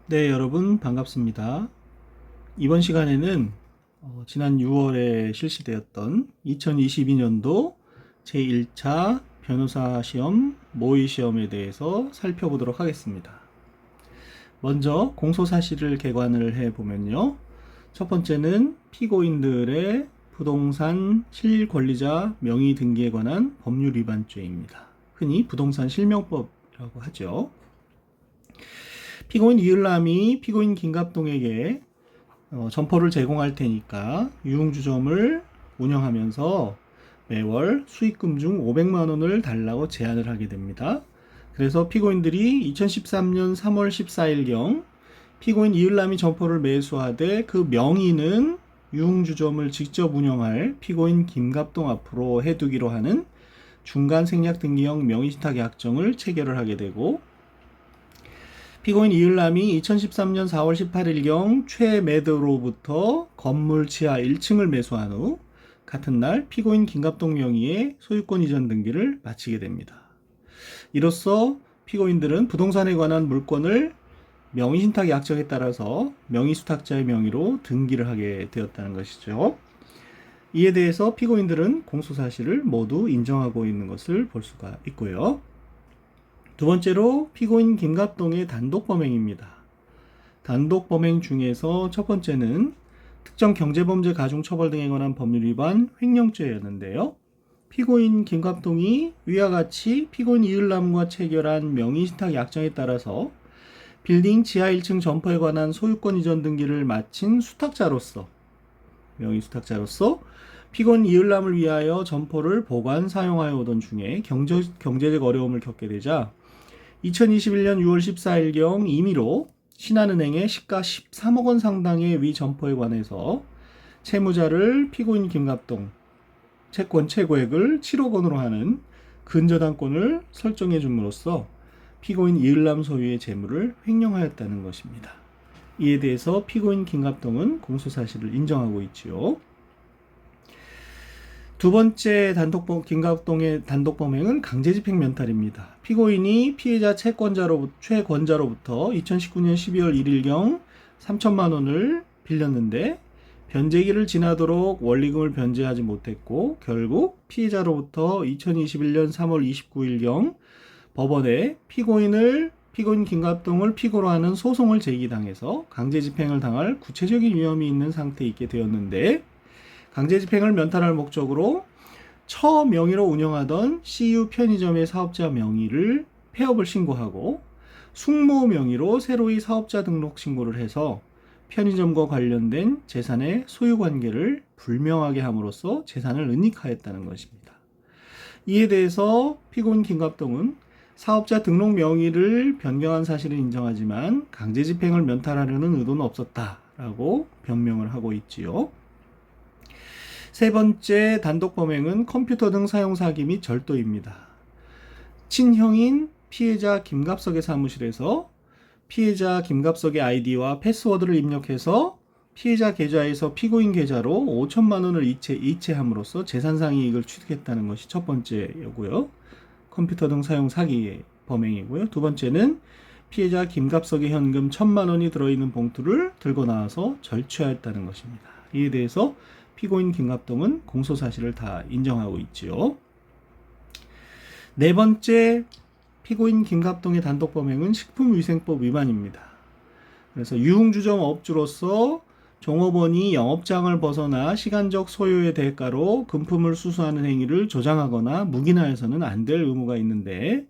네, 여러분 반갑습니다. 이번 시간에는 지난 6월에 실시되었던 2022년도 제1차 변호사 시험 모의 시험에 대해서 살펴보도록 하겠습니다. 먼저 공소사실을 개관을 해보면요. 첫 번째는 피고인들의 부동산 실권리자 명의 등기에 관한 법률 위반죄입니다. 흔히 부동산 실명법이라고 하죠. 피고인 이을남이 피고인 김갑동에게 점포를 제공할 테니까 유흥주점을 운영하면서 매월 수익금 중 500만 원을 달라고 제안을 하게 됩니다. 그래서 피고인들이 2013년 3월 14일경 피고인 이을남이 점포를 매수하되 그 명의는 유흥주점을 직접 운영할 피고인 김갑동 앞으로 해두기로 하는 중간생략등기형 명의신탁약정을 체결을 하게 되고, 피고인 이을남이 2013년 4월 18일경 최매도로부터 건물 지하 1층을 매수한 후 같은 날 피고인 김갑동 명의의 소유권 이전 등기를 마치게 됩니다. 이로써 피고인들은 부동산에 관한 물권을 명의신탁 약정에 따라서 명의수탁자의 명의로 등기를 하게 되었다는 것이죠. 이에 대해서 피고인들은 공소사실을 모두 인정하고 있는 것을 볼 수가 있고요. 두 번째로 피고인 김갑동의 단독범행입니다. 단독범행 중에서 첫 번째는 특정 경제범죄 가중처벌 등에 관한 법률 위반 횡령죄였는데요. 피고인 김갑동이 위와 같이 피고인 이을남과 체결한 명의신탁 약정에 따라서 빌딩 지하 1층 점포에 관한 소유권 이전 등기를 마친 수탁자로서, 명의수탁자로서 피고인 이을남을 위하여 점포를 보관 사용하여 오던 중에 경제적 어려움을 겪게 되자 2021년 6월 14일경 임의로 신한은행에 시가 13억 원 상당의 위 점포에 관해서 채무자를 피고인 김갑동, 채권 최고액을 7억 원으로 하는 근저당권을 설정해 줌으로써 피고인 이을남 소유의 재물을 횡령하였다는 것입니다. 이에 대해서 피고인 김갑동은 공소사실을 인정하고 있지요. 두 번째 김갑동의 단독범행은 강제집행 면탈입니다. 피고인이 피해자 최권자로부터 2019년 12월 1일경 3천만 원을 빌렸는데 변제기를 지나도록 원리금을 변제하지 못했고 결국 피해자로부터 2021년 3월 29일경 법원에 피고인 김갑동을 피고로 하는 소송을 제기당해서 강제집행을 당할 구체적인 위험이 있는 상태에 있게 되었는데, 강제집행을 면탈할 목적으로 처 명의로 운영하던 CU 편의점의 사업자 명의를 폐업을 신고하고 숙모 명의로 새로이 사업자 등록 신고를 해서 편의점과 관련된 재산의 소유관계를 불명하게 함으로써 재산을 은닉하였다는 것입니다. 이에 대해서 피고인 김갑동은 사업자 등록 명의를 변경한 사실을 인정하지만 강제집행을 면탈하려는 의도는 없었다라고 변명을 하고 있지요. 세 번째 단독범행은 컴퓨터 등 사용 사기 및 절도입니다. 친형인 피해자 김갑석의 사무실에서 피해자 김갑석의 아이디와 패스워드를 입력해서 피해자 계좌에서 피고인 계좌로 5천만 원을 이체함으로써 재산상의 이익을 취득했다는 것이 첫 번째이고요. 컴퓨터 등 사용 사기 범행이고요. 두 번째는 피해자 김갑석의 현금 1천만 원이 들어있는 봉투를 들고 나와서 절취하였다는 것입니다. 이에 대해서 피고인 김갑동은 공소사실을 다 인정하고 있지요. 네 번째 피고인 김갑동의 단독범행은 식품위생법 위반입니다. 그래서 유흥주점 업주로서 종업원이 영업장을 벗어나 시간적 소요의 대가로 금품을 수수하는 행위를 조장하거나 묵인하여서는 안 될 의무가 있는데,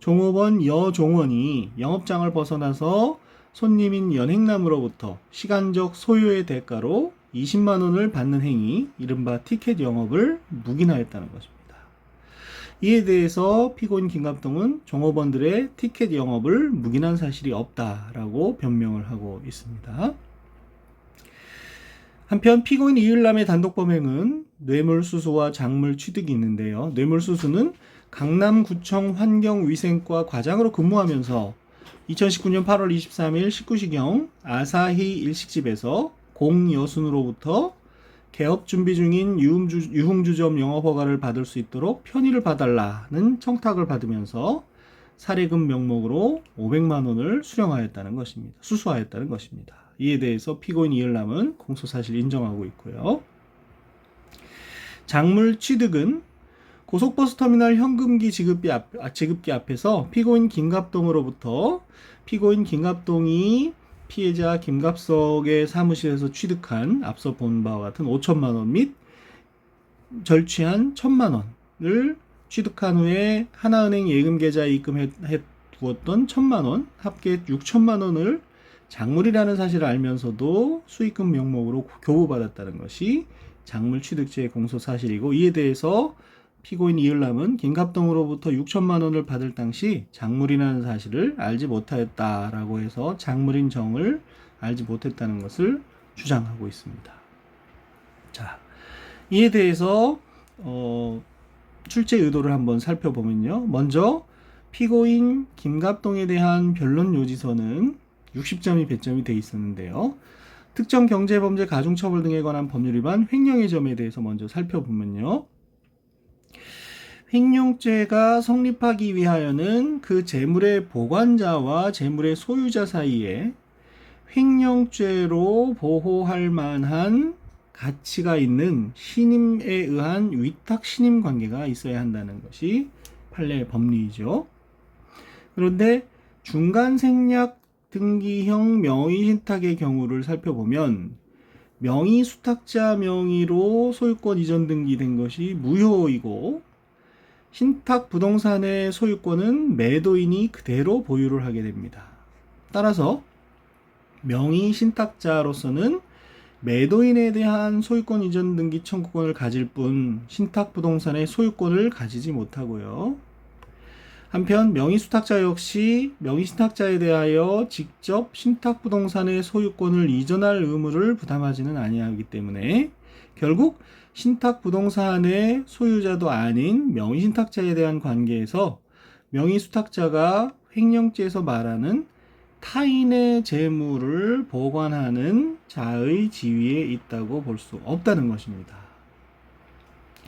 종업원 여종원이 영업장을 벗어나서 손님인 연행남으로부터 시간적 소요의 대가로 20만 원을 받는 행위, 이른바 티켓 영업을 묵인하였다는 것입니다. 이에 대해서 피고인 김갑동은 종업원들의 티켓 영업을 묵인한 사실이 없다라고 변명을 하고 있습니다. 한편 피고인 이을남의 단독범행은 뇌물수수와 작물 취득이 있는데요. 뇌물수수는 강남구청 환경위생과 과장으로 근무하면서 2019년 8월 23일 19시경 아사히 일식집에서 공여순으로부터 개업 준비 중인 유흥주점 영업허가를 받을 수 있도록 편의를 봐달라는 청탁을 받으면서 사례금 명목으로 500만 원을 수령하였다는 것입니다. 수수하였다는 것입니다. 이에 대해서 피고인 이을남은 공소사실 인정하고 있고요. 작물 취득은 고속버스터미널 현금기 지급기 앞에서 피고인 김갑동으로부터 피고인 김갑동이 피해자 김갑석의 사무실에서 취득한 앞서 본 바와 같은 5천만 원 및 절취한 1,000만 원을 취득한 후에 하나은행 예금계좌에 입금해 두었던 1,000만 원, 합계 6천만 원을 작물이라는 사실을 알면서도 수익금 명목으로 교부받았다는 것이 작물 취득죄의 공소사실이고, 이에 대해서 피고인 이을남은 김갑동으로부터 6천만 원을 받을 당시 작물이라는 사실을 알지 못하였다라고 해서 작물인 정을 알지 못했다는 것을 주장하고 있습니다. 자, 이에 대해서 출제 의도를 한번 살펴보면요. 먼저 피고인 김갑동에 대한 변론 요지서는 60점이 배점이 되어 있었는데요. 특정 경제범죄 가중처벌 등에 관한 법률 위반 횡령의 점에 대해서 먼저 살펴보면요. 횡령죄가 성립하기 위하여는 그 재물의 보관자와 재물의 소유자 사이에 횡령죄로 보호할 만한 가치가 있는 신임에 의한 위탁 신임 관계가 있어야 한다는 것이 판례 법리이죠. 그런데 중간 생략 등기형 명의 신탁의 경우를 살펴보면 명의 수탁자 명의로 소유권 이전 등기된 것이 무효이고, 신탁 부동산의 소유권은 매도인이 그대로 보유를 하게 됩니다. 따라서 명의 신탁자로서는 매도인에 대한 소유권 이전 등기 청구권을 가질 뿐 신탁 부동산의 소유권을 가지지 못하고요. 한편 명의 수탁자 역시 명의 신탁자에 대하여 직접 신탁 부동산의 소유권을 이전할 의무를 부담하지는 아니하기 때문에 결국 신탁 부동산의 소유자도 아닌 명의 신탁자에 대한 관계에서 명의 수탁자가 횡령죄에서 말하는 타인의 재물을 보관하는 자의 지위에 있다고 볼 수 없다는 것입니다.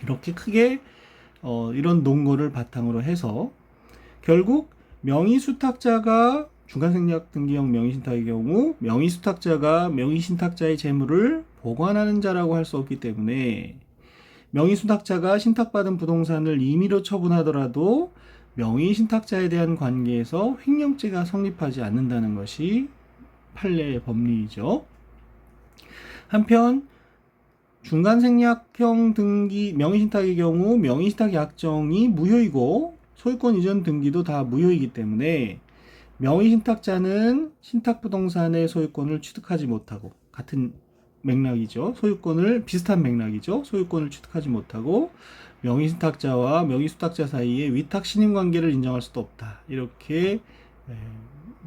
이렇게 크게 이런 논거를 바탕으로 해서 결국 명의수탁자가 중간생략 등기형 명의신탁의 경우 명의수탁자가 명의신탁자의 재물을 보관하는 자라고 할 수 없기 때문에 명의수탁자가 신탁받은 부동산을 임의로 처분하더라도 명의신탁자에 대한 관계에서 횡령죄가 성립하지 않는다는 것이 판례의 법리이죠. 한편 중간생략형 등기 명의신탁의 경우 명의신탁 약정이 무효이고 소유권 이전 등기도 다 무효이기 때문에 명의신탁자는 신탁부동산의 소유권을 취득하지 못하고, 같은 맥락이죠. 비슷한 맥락이죠. 소유권을 취득하지 못하고 명의신탁자와 명의수탁자 사이에 위탁 신임 관계를 인정할 수도 없다. 이렇게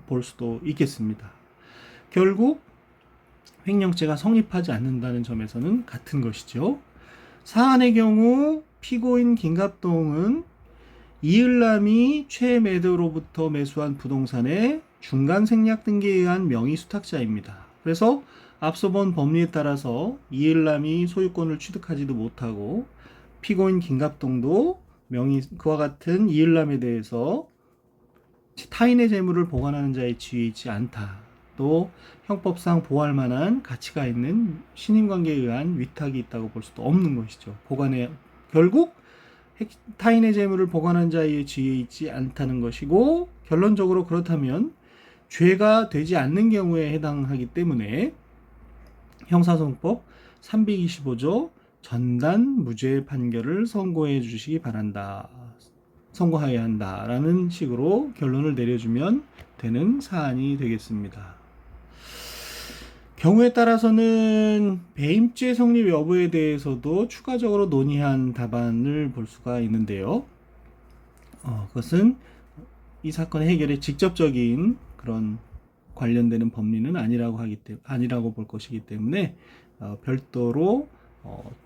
볼 수도 있겠습니다. 결국 횡령죄가 성립하지 않는다는 점에서는 같은 것이죠. 사안의 경우 피고인 김갑동은 이을남이 최매도로부터 매수한 부동산의 중간생략 등기에 의한 명의수탁자입니다. 그래서 앞서 본 법리에 따라서 이을남이 소유권을 취득하지도 못하고 피고인 김갑동도 그와 같은 이을남에 대해서 타인의 재물을 보관하는 자의 지위에 있지 않다. 또 형법상 보호할 만한 가치가 있는 신임관계에 의한 위탁이 있다고 볼 수도 없는 것이죠. 결국 타인의 재물을 보관한 자의 지위에 있지 않다는 것이고, 결론적으로 그렇다면 죄가 되지 않는 경우에 해당하기 때문에 형사소송법 325조 전단 무죄 판결을 선고해 주시기 바란다. 선고하여야 한다라는 식으로 결론을 내려주면 되는 사안이 되겠습니다. 경우에 따라서는 배임죄 성립 여부에 대해서도 추가적으로 논의한 답안을 볼 수가 있는데요. 그것은 이 사건의 해결에 직접적인 그런 관련되는 법리는 아니라고 볼 것이기 때문에 별도로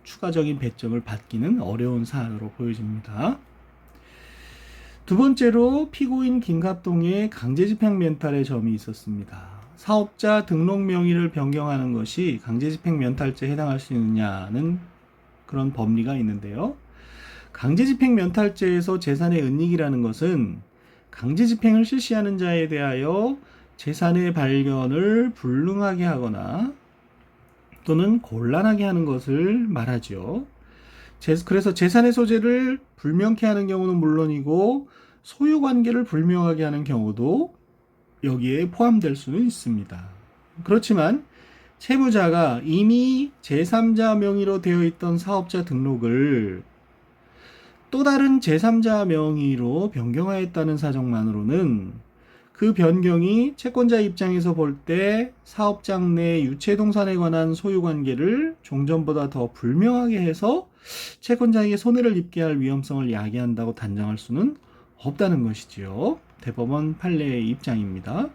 추가적인 배점을 받기는 어려운 사안으로 보여집니다. 두 번째로 피고인 김갑동의 강제집행 멘탈의 점이 있었습니다. 사업자 등록 명의를 변경하는 것이 강제집행 면탈죄에 해당할 수 있느냐는 그런 법리가 있는데요. 강제집행 면탈죄에서 재산의 은닉이라는 것은 강제집행을 실시하는 자에 대하여 재산의 발견을 불능하게 하거나 또는 곤란하게 하는 것을 말하죠. 그래서 재산의 소재를 불명케 하는 경우는 물론이고 소유관계를 불명하게 하는 경우도 여기에 포함될 수는 있습니다. 그렇지만 채무자가 이미 제3자 명의로 되어 있던 사업자 등록을 또 다른 제3자 명의로 변경하였다는 사정만으로는 그 변경이 채권자 입장에서 볼 때 사업장 내 유체동산에 관한 소유관계를 종전보다 더 불명하게 해서 채권자에게 손해를 입게 할 위험성을 야기한다고 단정할 수는 없다는 것이지요. 대법원 판례의 입장입니다.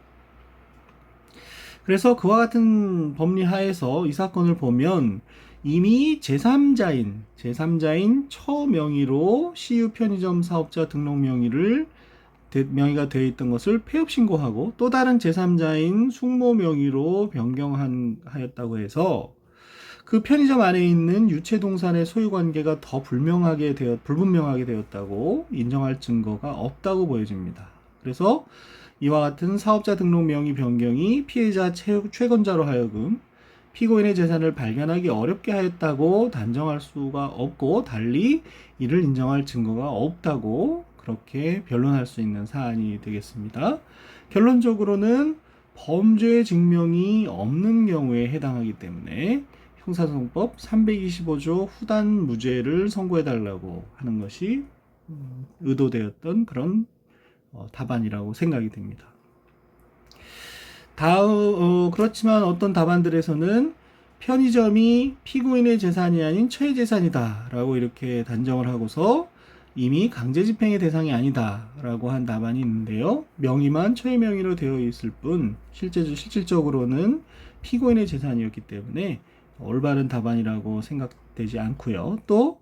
그래서 그와 같은 법리 하에서 이 사건을 보면 이미 제3자인 처 명의로 CU 편의점 사업자 등록 명의가 되어 있던 것을 폐업 신고하고 또 다른 제3자인 숙모 명의로 변경하였다고 해서 그 편의점 안에 있는 유체동산의 소유관계가 더 불분명하게 되었다고 인정할 증거가 없다고 보여집니다. 그래서 이와 같은 사업자 등록 명의 변경이 피해자 채권자로 하여금 피고인의 재산을 발견하기 어렵게 하였다고 단정할 수가 없고 달리 이를 인정할 증거가 없다고 그렇게 변론할 수 있는 사안이 되겠습니다. 결론적으로는 범죄의 증명이 없는 경우에 해당하기 때문에 형사소송법 325조 후단 무죄를 선고해달라고 하는 것이 의도되었던 그런 답안이라고 생각이 됩니다. 그렇지만 어떤 답안들에서는 편의점이 피고인의 재산이 아닌 처의 재산이다 라고 이렇게 단정을 하고서 이미 강제집행의 대상이 아니다 라고 한 답안이 있는데요. 명의만 처의 명의로 되어 있을 뿐 실질적으로는 피고인의 재산이었기 때문에 올바른 답안이라고 생각되지 않고요. 또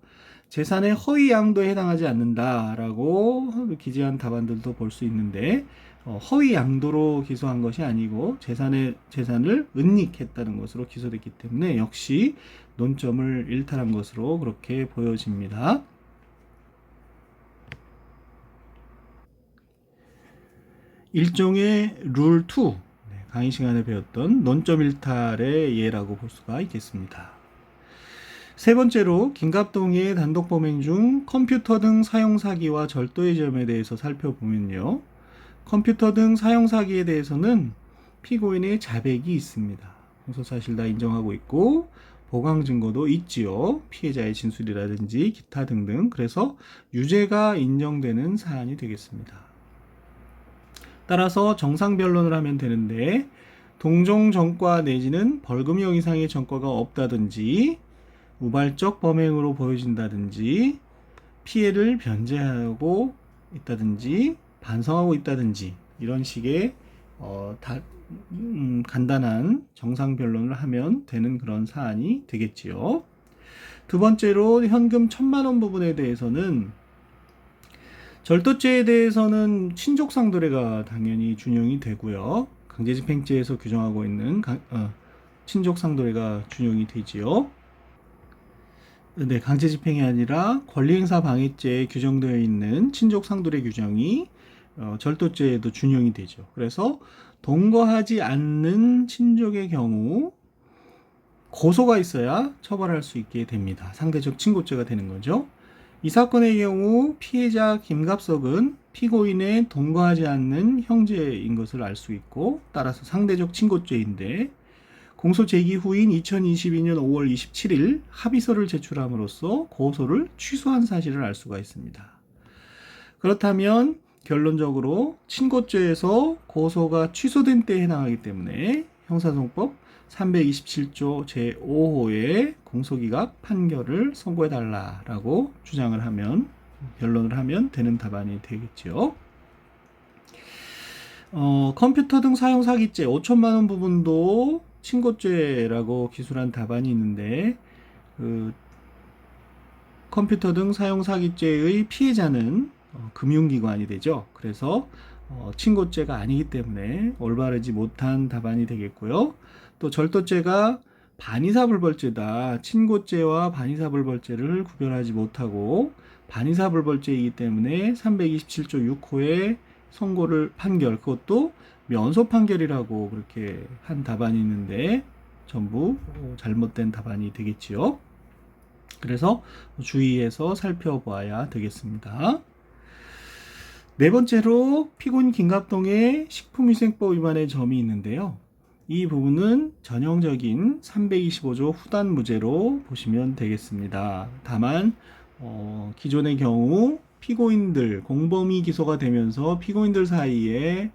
재산의 허위 양도에 해당하지 않는다라고 기재한 답안들도 볼 수 있는데 허위 양도로 기소한 것이 아니고 재산을 은닉했다는 것으로 기소됐기 때문에 역시 논점을 일탈한 것으로 그렇게 보여집니다. 일종의 룰 2, 강의 시간에 배웠던 논점 일탈의 예라고 볼 수가 있겠습니다. 세 번째로 김갑동의 단독 범행 중 컴퓨터 등 사용 사기와 절도의 점에 대해서 살펴보면요. 컴퓨터 등 사용 사기에 대해서는 피고인의 자백이 있습니다. 공소사실 다 인정하고 있고 보강 증거도 있지요. 피해자의 진술이라든지 기타 등등. 그래서 유죄가 인정되는 사안이 되겠습니다. 따라서 정상 변론을 하면 되는데 동종 전과 내지는 벌금형 이상의 전과가 없다든지 우발적 범행으로 보여진다든지 피해를 변제하고 있다든지 반성하고 있다든지 이런 식의 간단한 정상 변론을 하면 되는 그런 사안이 되겠지요. 두 번째로 현금 1,000만 원 부분에 대해서는 절도죄에 대해서는 친족상도례가 당연히 준용이 되고요. 강제집행죄에서 규정하고 있는 친족상도례가 준용이 되지요. 네, 강제집행이 아니라 권리행사 방해죄에 규정되어 있는 친족상도례 규정이 절도죄에도 준용이 되죠. 그래서 동거하지 않는 친족의 경우 고소가 있어야 처벌할 수 있게 됩니다. 상대적 친고죄가 되는 거죠. 이 사건의 경우 피해자 김갑석은 피고인의 동거하지 않는 형제인 것을 알 수 있고 따라서 상대적 친고죄인데 공소 제기 후인 2022년 5월 27일 합의서를 제출함으로써 고소를 취소한 사실을 알 수가 있습니다. 그렇다면 결론적으로 친고죄에서 고소가 취소된 때에 해당하기 때문에 형사소송법 327조 제5호의 공소기각 판결을 선고해달라라고 주장을 하면 변론을 하면 되는 답안이 되겠죠. 컴퓨터 등 사용 사기죄 5천만 원 부분도 친고죄라고 기술한 답안이 있는데 컴퓨터 등 사용 사기죄의 피해자는 금융기관이 되죠. 그래서 친고죄가 아니기 때문에 올바르지 못한 답안이 되겠고요. 또 절도죄가 반의사불벌죄다. 친고죄와 반의사불벌죄를 구별하지 못하고 반의사불벌죄이기 때문에 327조 6호의 판결, 그것도 면소 판결이라고 그렇게 한 답안이 있는데 전부 잘못된 답안이 되겠지요. 그래서 주의해서 살펴봐야 되겠습니다. 네 번째로 피고인 김갑동의 식품위생법 위반의 점이 있는데요. 이 부분은 전형적인 325조 후단 무죄로 보시면 되겠습니다. 다만 기존의 경우 피고인들, 공범이 기소가 되면서 피고인들 사이에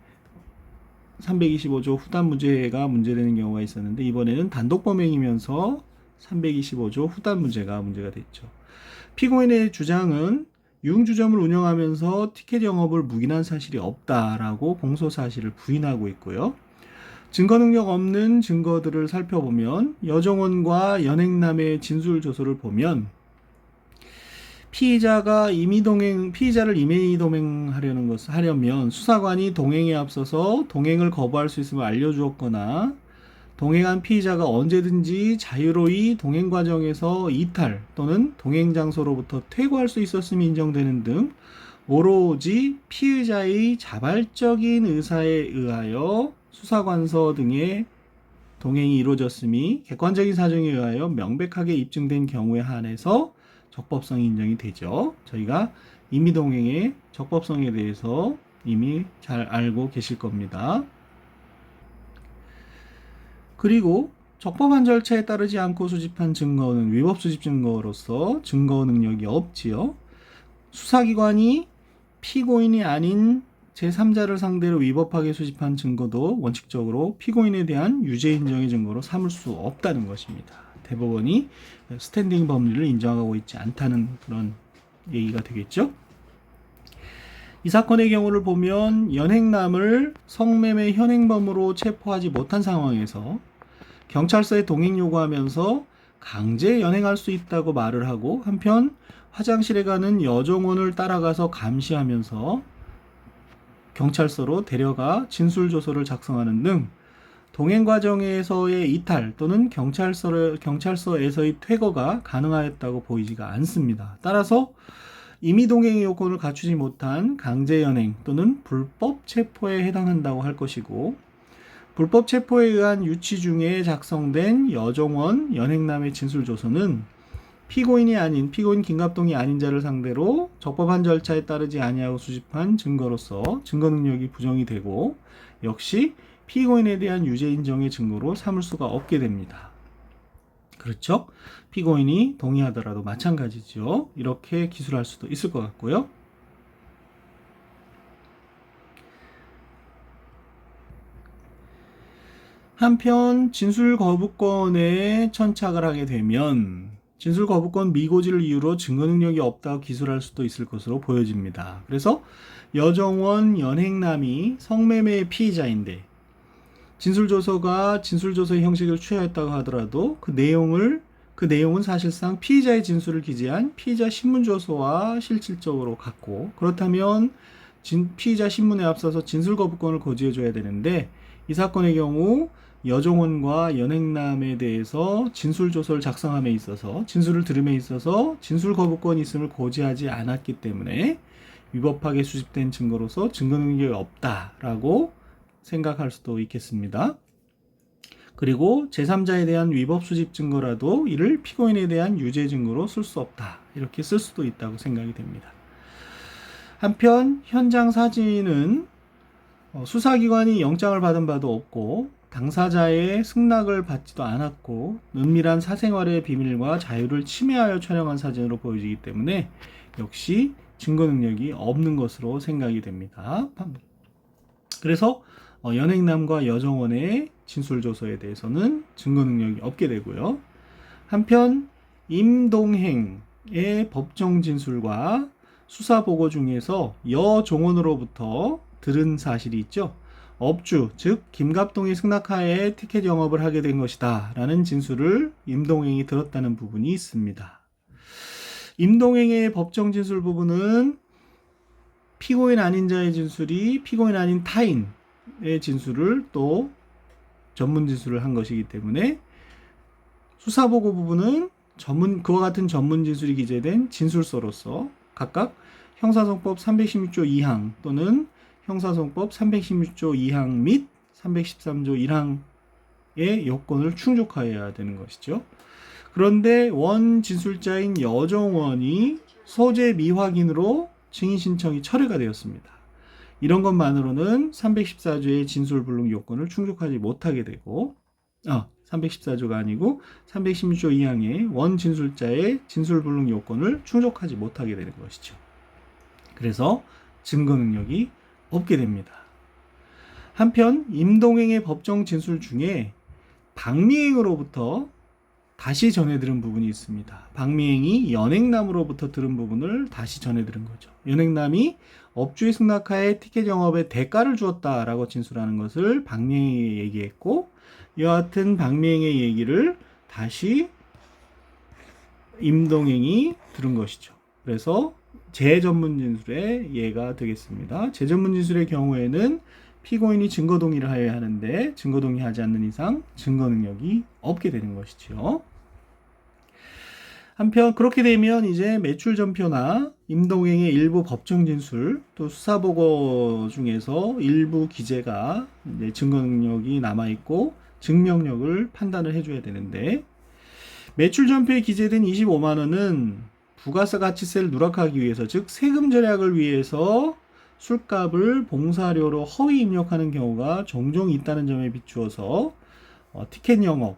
325조 후단 무죄가 문제되는 경우가 있었는데, 이번에는 단독 범행이면서 325조 후단 무죄가 문제가 됐죠. 피고인의 주장은 유흥주점을 운영하면서 티켓 영업을 묵인한 사실이 없다라고 공소 사실을 부인하고 있고요. 증거 능력 없는 증거들을 살펴보면 여정원과 연행남의 진술 조서를 보면 피의자를 임의 동행하려면 수사관이 동행에 앞서서 동행을 거부할 수 있음을 알려주었거나 동행한 피의자가 언제든지 자유로이 동행 과정에서 이탈 또는 동행 장소로부터 퇴거할 수 있었음이 인정되는 등 오로지 피의자의 자발적인 의사에 의하여 수사관서 등의 동행이 이루어졌음이 객관적인 사정에 의하여 명백하게 입증된 경우에 한해서 적법성이 인정이 되죠. 저희가 임의동행의 적법성에 대해서 이미 잘 알고 계실 겁니다. 그리고 적법한 절차에 따르지 않고 수집한 증거는 위법 수집 증거로서 증거 능력이 없지요. 수사기관이 피고인이 아닌 제3자를 상대로 위법하게 수집한 증거도 원칙적으로 피고인에 대한 유죄 인정의 증거로 삼을 수 없다는 것입니다. 대법원이 스탠딩 법리를 인정하고 있지 않다는 그런 얘기가 되겠죠. 이 사건의 경우를 보면 연행남을 성매매 현행범으로 체포하지 못한 상황에서 경찰서에 동행 요구하면서 강제 연행할 수 있다고 말을 하고, 한편 화장실에 가는 여정원을 따라가서 감시하면서 경찰서로 데려가 진술조서를 작성하는 등 동행 과정에서의 이탈 또는 경찰서에서의 퇴거가 가능하였다고 보이지가 않습니다. 따라서 임의동행의 요건을 갖추지 못한 강제연행 또는 불법 체포에 해당한다고 할 것이고, 불법 체포에 의한 유치 중에 작성된 여정원 연행남의 진술조서는 피고인 김갑동이 아닌 자를 상대로 적법한 절차에 따르지 아니하고 수집한 증거로서 증거 능력이 부정이 되고, 역시 피고인에 대한 유죄 인정의 증거로 삼을 수가 없게 됩니다. 그렇죠? 피고인이 동의하더라도 마찬가지죠. 이렇게 기술할 수도 있을 것 같고요. 한편 진술 거부권에 천착을 하게 되면 진술 거부권 미고지를 이유로 증거 능력이 없다고 기술할 수도 있을 것으로 보여집니다. 그래서 여정원 연행남이 성매매의 피의자인데 진술조서가 진술조서의 형식을 취하였다고 하더라도 그 내용은 사실상 피의자의 진술을 기재한 피의자 신문조서와 실질적으로 같고, 그렇다면 피의자 신문에 앞서서 진술 거부권을 고지해줘야 되는데, 이 사건의 경우 여정원과 연행남에 대해서 진술조서를 작성함에 있어서 진술을 들음에 있어서 진술 거부권이 있음을 고지하지 않았기 때문에 위법하게 수집된 증거로서 증거 능력이 없다라고 생각할 수도 있겠습니다. 그리고 제3자에 대한 위법 수집 증거라도 이를 피고인에 대한 유죄 증거로 쓸 수 없다, 이렇게 쓸 수도 있다고 생각이 됩니다. 한편 현장 사진은 수사기관이 영장을 받은 바도 없고 당사자의 승낙을 받지도 않았고 은밀한 사생활의 비밀과 자유를 침해하여 촬영한 사진으로 보여지기 때문에 역시 증거 능력이 없는 것으로 생각이 됩니다. 그래서 연행남과 여정원의 진술조서에 대해서는 증거 능력이 없게 되고요. 한편 임동행의 법정 진술과 수사보고 중에서 여종원으로부터 들은 사실이 있죠. 업주, 즉 김갑동이 승낙하에 티켓 영업을 하게 된 것이다 라는 진술을 임동행이 들었다는 부분이 있습니다. 임동행의 법정 진술 부분은 피고인 아닌 자의 진술이 피고인 아닌 타인의 진술을 또 전문 진술을 한 것이기 때문에 수사보고 부분은 그와 같은 전문 진술이 기재된 진술서로서 각각 형사소송법 316조 2항 또는 형사소송법 316조 2항 및 313조 1항의 요건을 충족하여야 되는 것이죠. 그런데 원 진술자인 여정원이 소재 미확인으로 증인 신청이 철회가 되었습니다. 이런 것만으로는 314조의 진술 불능 요건을 충족하지 못하게 되고 314조가 아니고 316조 2항의 원 진술자의 진술 불능 요건을 충족하지 못하게 되는 것이죠. 그래서 증거 능력이 없게 됩니다. 한편 임동행의 법정 진술 중에 박미행으로부터 다시 전해 들은 부분이 있습니다. 박미행이 연행남으로부터 들은 부분을 다시 전해 들은 거죠. 연행남이 업주의 승낙하에 티켓 영업에 대가를 주었다라고 진술하는 것을 박미행이 얘기했고, 여하튼 박미행의 얘기를 다시 임동행이 들은 것이죠. 그래서 재전문 진술의 예가 되겠습니다. 재전문 진술의 경우에는 피고인이 증거 동의를 하여야 하는데 증거 동의하지 않는 이상 증거 능력이 없게 되는 것이죠. 한편 그렇게 되면 이제 매출 전표나 임동행의 일부 법정 진술 또 수사보고 중에서 일부 기재가 이제 증거 능력이 남아 있고 증명력을 판단을 해줘야 되는데, 매출 전표에 기재된 25만 원은 부가가치세를 누락하기 위해서, 즉 세금 절약을 위해서 술값을 봉사료로 허위 입력하는 경우가 종종 있다는 점에 비추어서 티켓 영업,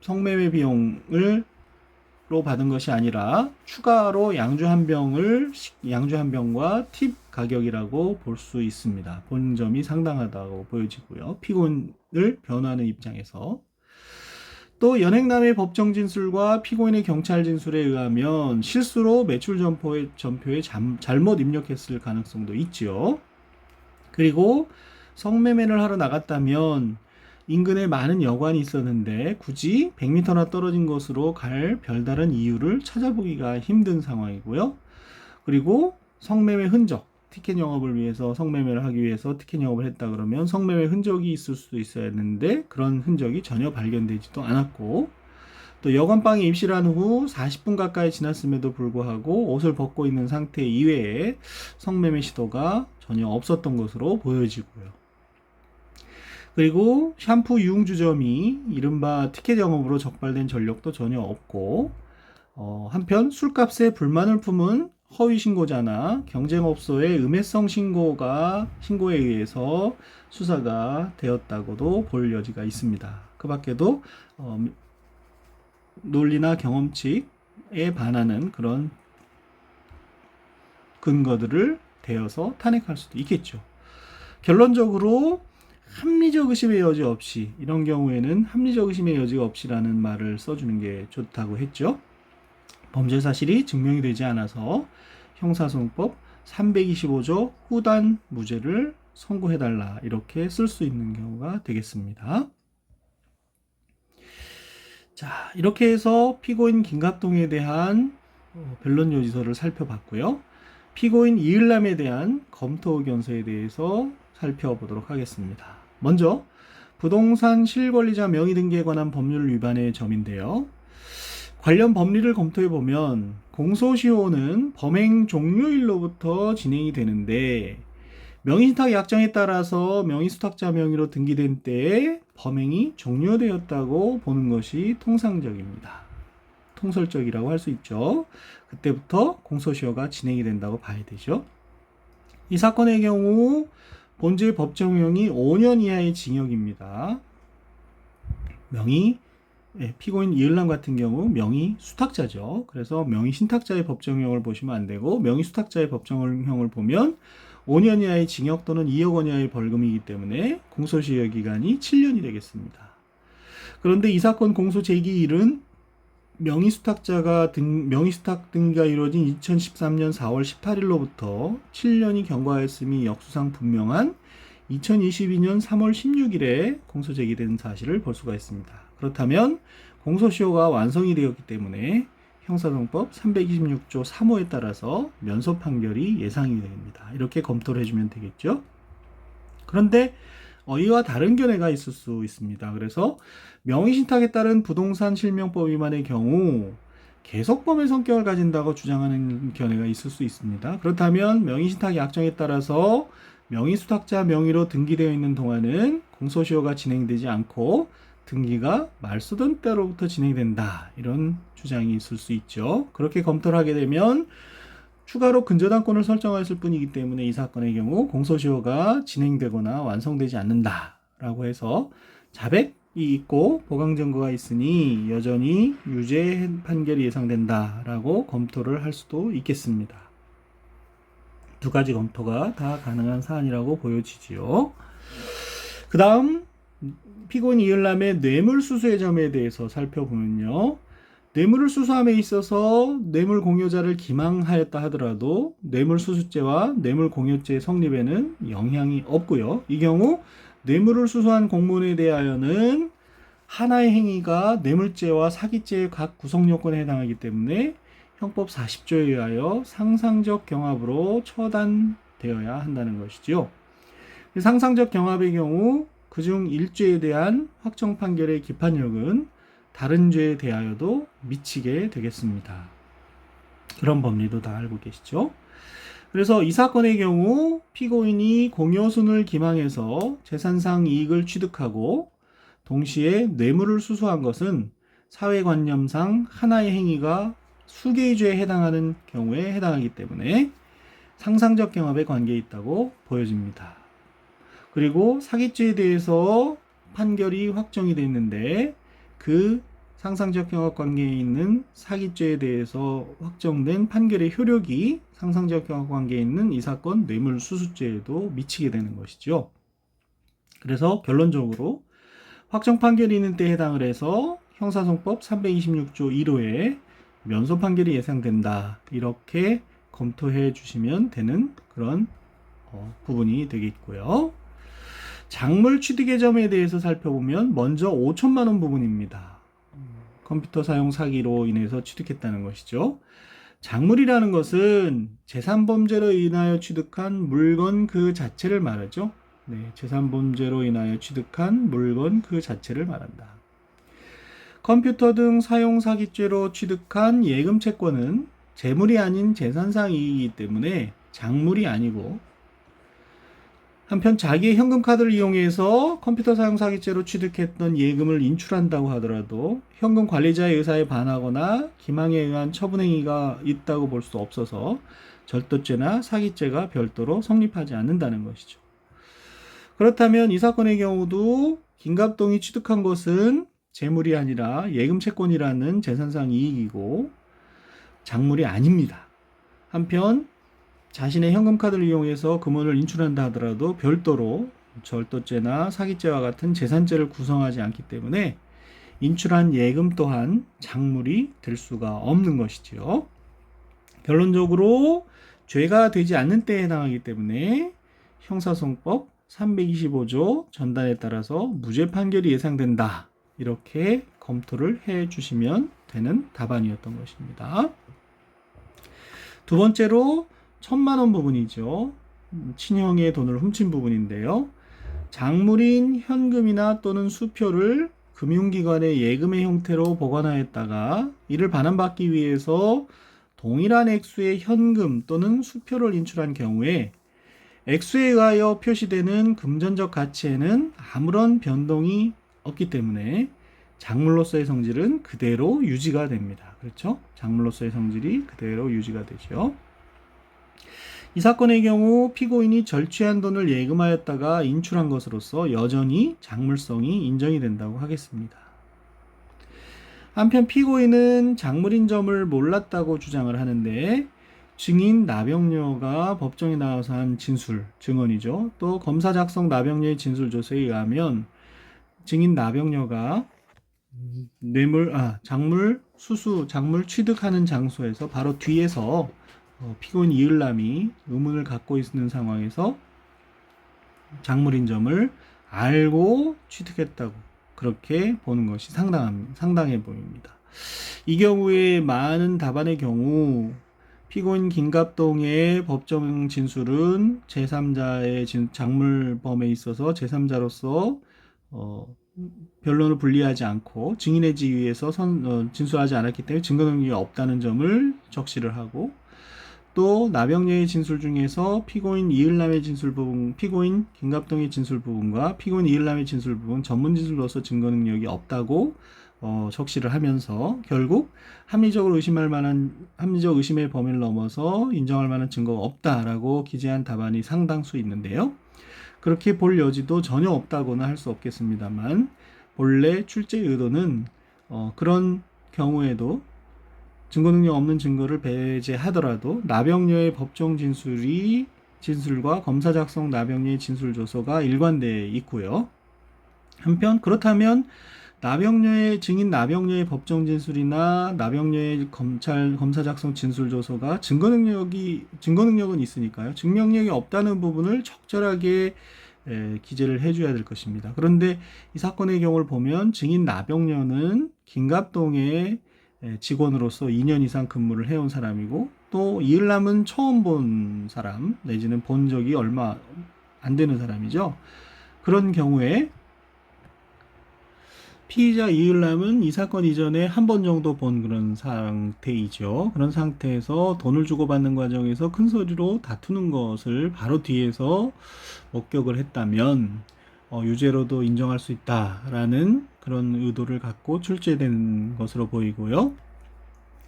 성매매 비용을 받은 것이 아니라 추가로 양주 한 병과 팁 가격이라고 볼 수 있습니다. 본 점이 상당하다고 보여지고요. 피고인을 변호하는 입장에서. 또 연행남의 법정 진술과 피고인의 경찰 진술에 의하면 실수로 매출 전표에 잘못 입력했을 가능성도 있지요. 그리고 성매매를 하러 나갔다면 인근에 많은 여관이 있었는데 굳이 100m나 떨어진 곳으로 갈 별다른 이유를 찾아보기가 힘든 상황이고요. 그리고 성매매 흔적, 티켓 영업을 위해서 성매매를 하기 위해서 티켓 영업을 했다 그러면 성매매 흔적이 있을 수도 있어야 했는데 그런 흔적이 전혀 발견되지도 않았고, 또 여관방에 입실을 한 후 40분 가까이 지났음에도 불구하고 옷을 벗고 있는 상태 이외에 성매매 시도가 전혀 없었던 것으로 보여지고요. 그리고 샴푸 유흥주점이 이른바 티켓 영업으로 적발된 전력도 전혀 없고, 한편 술값에 불만을 품은 허위 신고자나 경쟁업소의 음해성 신고에 의해서 수사가 되었다고도 볼 여지가 있습니다. 그 밖에도 논리나 경험칙에 반하는 그런 근거들을 대어서 탄핵할 수도 있겠죠. 결론적으로 합리적 의심의 여지 없이, 이런 경우에는 합리적 의심의 여지가 없이라는 말을 써주는 게 좋다고 했죠. 범죄 사실이 증명이 되지 않아서 형사소송법 325조 후단 무죄를 선고해달라, 이렇게 쓸 수 있는 경우가 되겠습니다. 자, 이렇게 해서 피고인 김갑동에 대한 변론 요지서를 살펴봤고요. 피고인 이을남에 대한 검토 의견서에 대해서 살펴보도록 하겠습니다. 먼저 부동산 실권리자 명의 등기에 관한 법률 위반의 점인데요. 관련 법리를 검토해보면 공소시효는 범행 종료일로부터 진행이 되는데, 명의신탁 약정에 따라서 명의수탁자 명의로 등기된 때에 범행이 종료되었다고 보는 것이 통상적입니다. 통설적이라고 할 수 있죠. 그때부터 공소시효가 진행이 된다고 봐야 되죠. 이 사건의 경우 본죄 법정형이 5년 이하의 징역입니다. 피고인 이을남 같은 경우 명의 수탁자죠. 그래서 명의 신탁자의 법정형을 보시면 안 되고, 명의 수탁자의 법정형을 보면 5년 이하의 징역 또는 2억 원 이하의 벌금이기 때문에 공소시효 기간이 7년이 되겠습니다. 그런데 이 사건 공소 제기일은 명의수탁 등기가 이루어진 2013년 4월 18일로부터 7년이 경과하였음이 역수상 분명한 2022년 3월 16일에 공소 제기된 사실을 볼 수가 있습니다. 그렇다면 공소시효가 완성이 되었기 때문에 형사소송법 326조 3호에 따라서 면소 판결이 예상이 됩니다. 이렇게 검토를 해주면 되겠죠. 그런데 이와 다른 견해가 있을 수 있습니다. 그래서 명의신탁에 따른 부동산 실명법 위반의 경우 계속범의 성격을 가진다고 주장하는 견해가 있을 수 있습니다. 그렇다면 명의신탁 약정에 따라서 명의 수탁자 명의로 등기되어 있는 동안은 공소시효가 진행되지 않고 등기가 말소된 때로부터 진행된다. 이런 주장이 있을 수 있죠. 그렇게 검토를 하게 되면 추가로 근저당권을 설정했을 뿐이기 때문에 이 사건의 경우 공소시효가 진행되거나 완성되지 않는다라고 해서 자백이 있고 보강 증거가 있으니 여전히 유죄 판결이 예상된다라고 검토를 할 수도 있겠습니다. 두 가지 검토가 다 가능한 사안이라고 보여지지요. 그 다음 피고인 이을남의 뇌물수수의 점에 대해서 살펴보면요. 뇌물을 수수함에 있어서 뇌물공여자를 기망하였다 하더라도 뇌물수수죄와 뇌물공여죄 성립에는 영향이 없고요. 이 경우 뇌물을 수수한 공무원에 대하여는 하나의 행위가 뇌물죄와 사기죄의 각 구성요건에 해당하기 때문에 형법 40조에 의하여 상상적 경합으로 처단되어야 한다는 것이죠. 상상적 경합의 경우 그중 일죄에 대한 확정 판결의 기판력은 다른 죄에 대하여도 미치게 되겠습니다. 그런 법리도 다 알고 계시죠? 그래서 이 사건의 경우 피고인이 공여순을 기망해서 재산상 이익을 취득하고 동시에 뇌물을 수수한 것은 사회관념상 하나의 행위가 수개의 죄에 해당하는 경우에 해당하기 때문에 상상적 경합에 관계에 있다고 보여집니다. 그리고 사기죄에 대해서 판결이 확정이 됐는데 그 상상적 경합 관계에 있는 사기죄에 대해서 확정된 판결의 효력이 상상적 경합 관계에 있는 이 사건 뇌물수수죄에도 미치게 되는 것이죠. 그래서 결론적으로 확정 판결이 있는 때에 해당을 해서 형사소송법 326조 1호에 면소 판결이 예상된다. 이렇게 검토해 주시면 되는 그런 부분이 되겠고요. 작물 취득의 점에 대해서 살펴보면 먼저 5천만 원 부분입니다. 컴퓨터 사용 사기로 인해서 취득했다는 것이죠. 작물이라는 것은 재산범죄로 인하여 취득한 물건 그 자체를 말하죠. 네, 재산범죄로 인하여 취득한 물건 그 자체를 말한다. 컴퓨터 등 사용 사기죄로 취득한 예금 채권은 재물이 아닌 재산상 이익이기 때문에 작물이 아니고, 한편 자기의 현금카드를 이용해서 컴퓨터 사용 사기죄로 취득했던 예금을 인출한다고 하더라도 현금 관리자의 의사에 반하거나 기망에 의한 처분행위가 있다고 볼 수 없어서 절도죄나 사기죄가 별도로 성립하지 않는다는 것이죠. 그렇다면 이 사건의 경우도 김갑동이 취득한 것은 재물이 아니라 예금 채권이라는 재산상 이익이고 작물이 아닙니다. 한편 자신의 현금카드를 이용해서 금원을 인출한다 하더라도 별도로 절도죄나 사기죄와 같은 재산죄를 구성하지 않기 때문에 인출한 예금 또한 작물이 될 수가 없는 것이지요. 결론적으로 죄가 되지 않는 때에 해당하기 때문에 형사소송법 325조 전단에 따라서 무죄 판결이 예상된다. 이렇게 검토를 해 주시면 되는 답안이었던 것입니다. 두 번째로 1,000만 원 부분이죠. 친형의 돈을 훔친 부분인데요. 작물인 현금이나 또는 수표를 금융기관의 예금의 형태로 보관하였다가 이를 반환받기 위해서 동일한 액수의 현금 또는 수표를 인출한 경우에 액수에 의하여 표시되는 금전적 가치에는 아무런 변동이 없기 때문에 작물로서의 성질은 그대로 유지가 됩니다. 그렇죠? 작물로서의 성질이 그대로 유지가 되죠. 이 사건의 경우 피고인이 절취한 돈을 예금하였다가 인출한 것으로서 여전히 작물성이 인정이 된다고 하겠습니다. 한편 피고인은 작물인 점을 몰랐다고 주장을 하는데 증인 나병녀가 법정에 나와서 한 진술, 증언이죠. 또 검사 작성 나병녀의 진술 조서에 의하면 증인 나병녀가 작물 수수, 작물 취득하는 장소에서 바로 뒤에서 피고인 이을남이 의문을 갖고 있는 상황에서 작물인 점을 알고 취득했다고 그렇게 보는 것이 상당해 보입니다. 이 경우에 많은 답안의 경우 피고인 김갑동의 법정 진술은 제3자의 작물범에 있어서 제3자로서 변론을 분리하지 않고 증인의 지위에서 진술하지 않았기 때문에 증거 능력이 없다는 점을 적시를 하고, 또 나병녀의 진술 중에서 피고인 이을남의 진술 부분, 피고인 김갑동의 진술 부분과 피고인 이을남의 진술 부분 전문 진술로서 증거 능력이 없다고 적시를 하면서 결국 합리적 의심의 범위를 넘어서 인정할 만한 증거가 없다라고 기재한 답안이 상당수 있는데요. 그렇게 볼 여지도 전혀 없다고는 할 수 없겠습니다만 본래 출제 의도는 그런 경우에도 증거 능력 없는 증거를 배제하더라도 나병녀의 법정 진술과 검사 작성 나병녀의 진술 조서가 일관되어 있고요. 한편 그렇다면 증인 나병녀의 법정 진술이나 나병녀의 검사 작성 진술 조서가 증거 능력은 있으니까요. 증명력이 없다는 부분을 적절하게 기재를 해줘야 될 것입니다. 그런데 이 사건의 경우를 보면 증인 나병녀는 김갑동의 직원으로서 2년 이상 근무를 해온 사람이고 또 이을남은 처음 본 사람 내지는 본 적이 얼마 안 되는 사람이죠. 그런 경우에 피의자 이을남은 이 사건 이전에 한 번 정도 본 그런 상태이죠. 그런 상태에서 돈을 주고받는 과정에서 큰 소리로 다투는 것을 바로 뒤에서 목격을 했다면 유죄로도 인정할 수 있다라는 그런 의도를 갖고 출제된 것으로 보이고요.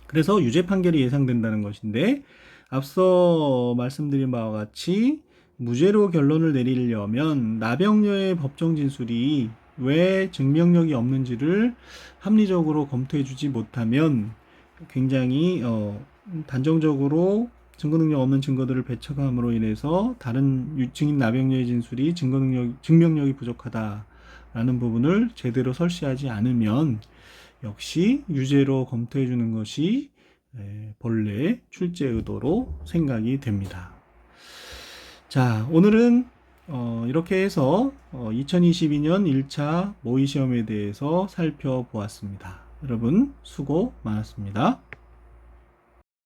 그래서 유죄 판결이 예상된다는 것인데 앞서 말씀드린 바와 같이 무죄로 결론을 내리려면 나병녀의 법정 진술이 왜 증명력이 없는지를 합리적으로 검토해주지 못하면 굉장히 단정적으로 증거능력 없는 증거들을 배척함으로 인해서 다른 증인 나병녀의 진술이 증명력이 부족하다라는 부분을 제대로 설시하지 않으면 역시 유죄로 검토해주는 것이 본래 출제 의도로 생각이 됩니다. 자, 오늘은 이렇게 해서 2022년 1차 모의시험에 대해서 살펴보았습니다. 여러분 수고 많았습니다.